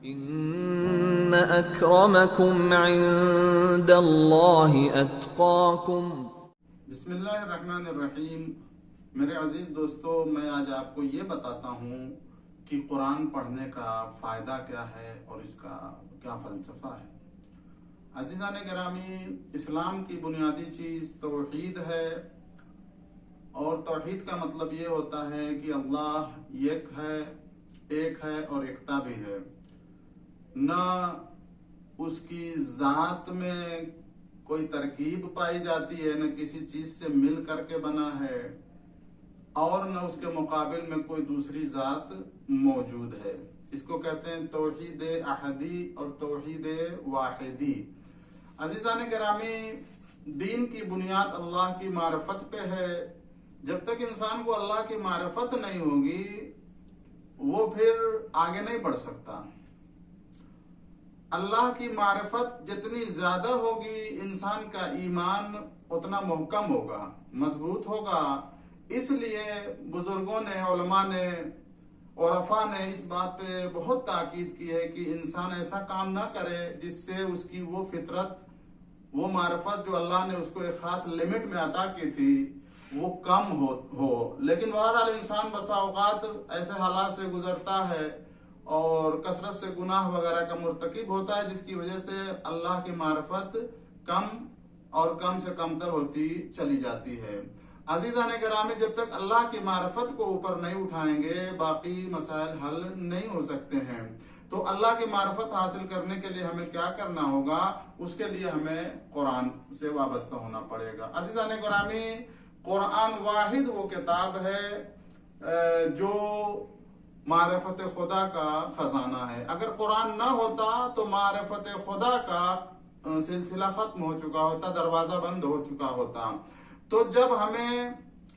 ان اکرمکم عند اللہ اتقاکم۔ بسم اللہ الرحمن الرحیم۔ میرے عزیز دوستو، میں آج آپ کو یہ بتاتا ہوں کہ قرآن پڑھنے کا فائدہ کیا ہے اور اس کا کیا فلسفہ ہے۔ عزیزان گرامی، اسلام کی بنیادی چیز توحید ہے، اور توحید کا مطلب یہ ہوتا ہے کہ اللہ ایک ہے اور ایکتا بھی ہے۔ نہ اس کی ذات میں کوئی ترکیب پائی جاتی ہے، نہ کسی چیز سے مل کر کے بنا ہے، اور نہ اس کے مقابل میں کوئی دوسری ذات موجود ہے۔ اس کو کہتے ہیں توحید احدی اور توحید واحدی۔ عزیزان گرامی، دین کی بنیاد اللہ کی معرفت پہ ہے۔ جب تک انسان کو اللہ کی معرفت نہیں ہوگی، وہ پھر آگے نہیں بڑھ سکتا۔ اللہ کی معرفت جتنی زیادہ ہوگی، انسان کا ایمان اتنا محکم ہوگا، مضبوط ہوگا۔ اس لیے بزرگوں نے، علماء نے، عرفاء نے اس بات پہ بہت تاکید کی ہے کہ انسان ایسا کام نہ کرے جس سے اس کی وہ فطرت، وہ معرفت جو اللہ نے اس کو ایک خاص لمٹ میں عطا کی تھی، وہ کم ہو۔ لیکن بہرحال انسان بسا اوقات ایسے حالات سے گزرتا ہے اور کثرت سے گناہ وغیرہ کا مرتکب ہوتا ہے، جس کی وجہ سے اللہ کی معرفت کم اور کم سے کم تر ہوتی چلی جاتی ہے۔ عزیزان گرامی، جب تک اللہ کی معرفت کو اوپر نہیں اٹھائیں گے، باقی مسائل حل نہیں ہو سکتے ہیں۔ تو اللہ کی معرفت حاصل کرنے کے لیے ہمیں کیا کرنا ہوگا؟ اس کے لیے ہمیں قرآن سے وابستہ ہونا پڑے گا۔ عزیزان گرامی، قرآن واحد وہ کتاب ہے جو معرفت خدا کا خزانہ ہے۔ اگر قرآن نہ ہوتا تو معرفت خدا کا سلسلہ ختم ہو چکا ہوتا، دروازہ بند ہو چکا ہوتا۔ تو جب ہمیں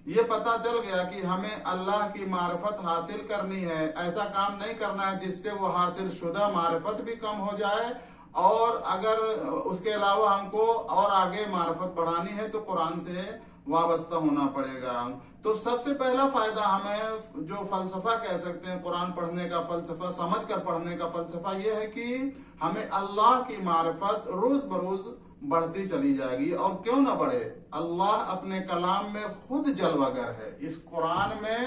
یہ پتا چل گیا کہ ہمیں اللہ کی معرفت حاصل کرنی ہے، ایسا کام نہیں کرنا ہے جس سے وہ حاصل شدہ معرفت بھی کم ہو جائے، اور اگر اس کے علاوہ ہم کو اور آگے معرفت بڑھانی ہے تو قرآن سے وابستہ ہونا پڑے گا۔ تو سب سے پہلا فائدہ ہمیں جو فلسفہ کہہ سکتے ہیں قرآن پڑھنے کا فلسفہ، سمجھ کر پڑھنے کا فلسفہ، یہ ہے کہ ہمیں اللہ کی معرفت روز بروز بڑھتی چلی جائے گی۔ اور کیوں نہ بڑھے؟ اللہ اپنے کلام میں خود جلوہ گر ہے۔ اس قرآن میں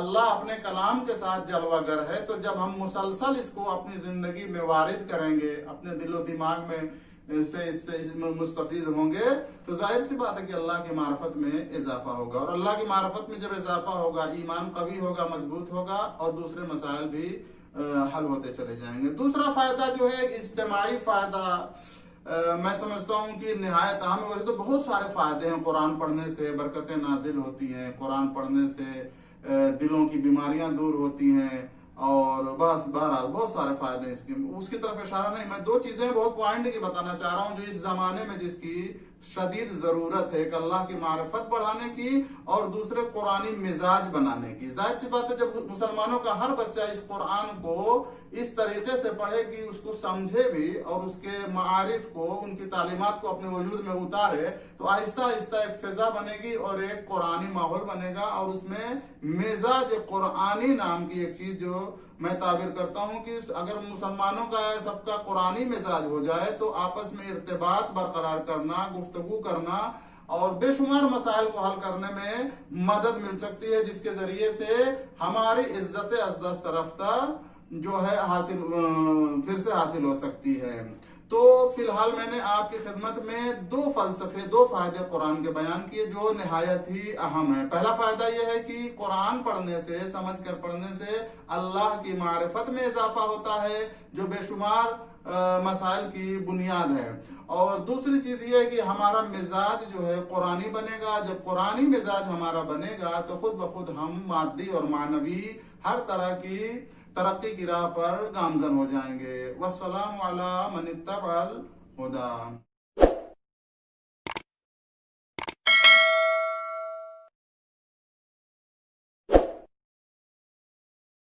اللہ اپنے کلام کے ساتھ جلوہ گر ہے۔ تو جب ہم مسلسل اس کو اپنی زندگی میں وارد کریں گے، اپنے دل و دماغ میں اس سے مستفید ہوں گے، تو ظاہر سی بات ہے کہ اللہ کی معرفت میں اضافہ ہوگا، اور اللہ کی معرفت میں جب اضافہ ہوگا، ایمان قوی ہوگا، مضبوط ہوگا، اور دوسرے مسائل بھی حل ہوتے چلے جائیں گے۔ دوسرا فائدہ جو ہے اجتماعی فائدہ، میں سمجھتا ہوں کہ نہایت اہم ہے۔ ویسے تو بہت سارے فائدے ہیں قرآن پڑھنے سے، برکتیں نازل ہوتی ہیں، قرآن پڑھنے سے دلوں کی بیماریاں دور ہوتی ہیں، اور بس بہرحال بہت سارے فائدے اس کی طرف اشارہ نہیں، میں دو چیزیں بہت پوائنٹ کی بتانا چاہ رہا ہوں جو اس زمانے میں جس کی شدید ضرورت ہے، کہ اللہ کی معرفت بڑھانے کی اور دوسرے قرآنی مزاج بنانے کی۔ ظاہر سی بات ہے جب مسلمانوں کا ہر بچہ اس قرآن کو اس طریقے سے پڑھے کہ اس کو سمجھے بھی اور اس کے معارف کو، ان کی تعلیمات کو اپنے وجود میں اتارے، تو آہستہ آہستہ ایک فضا بنے گی اور ایک قرآنی ماحول بنے گا، اور اس میں مزاج قرآنی نام کی ایک چیز جو میں تعبیر کرتا ہوں کہ اگر مسلمانوں کا سب کا قرآنی مزاج ہو جائے تو آپس میں ارتباط برقرار کرنا، گفتگو کرنا اور بے شمار مسائل کو حل کرنے میں مدد مل سکتی ہے، جس کے ذریعے سے ہماری عزت ازدست رفتہ جو ہے پھر سے حاصل ہو سکتی ہے۔ تو فی الحال میں نے آپ کی خدمت میں دو فائدے قرآن کے بیان کیے جو نہایت ہی اہم ہیں۔ پہلا فائدہ یہ ہے کہ قرآن پڑھنے سے، سمجھ کر پڑھنے سے اللہ کی معرفت میں اضافہ ہوتا ہے، جو بے شمار مسائل کی بنیاد ہے۔ اور دوسری چیز یہ ہے کہ ہمارا مزاج جو ہے قرآنی بنے گا۔ جب قرآنی مزاج ہمارا بنے گا تو خود بخود ہم مادی اور معنوی ہر طرح کی ترقی کی راہ پر گامزن ہو جائیں گے۔ والسلام علی من اتبع الہدی۔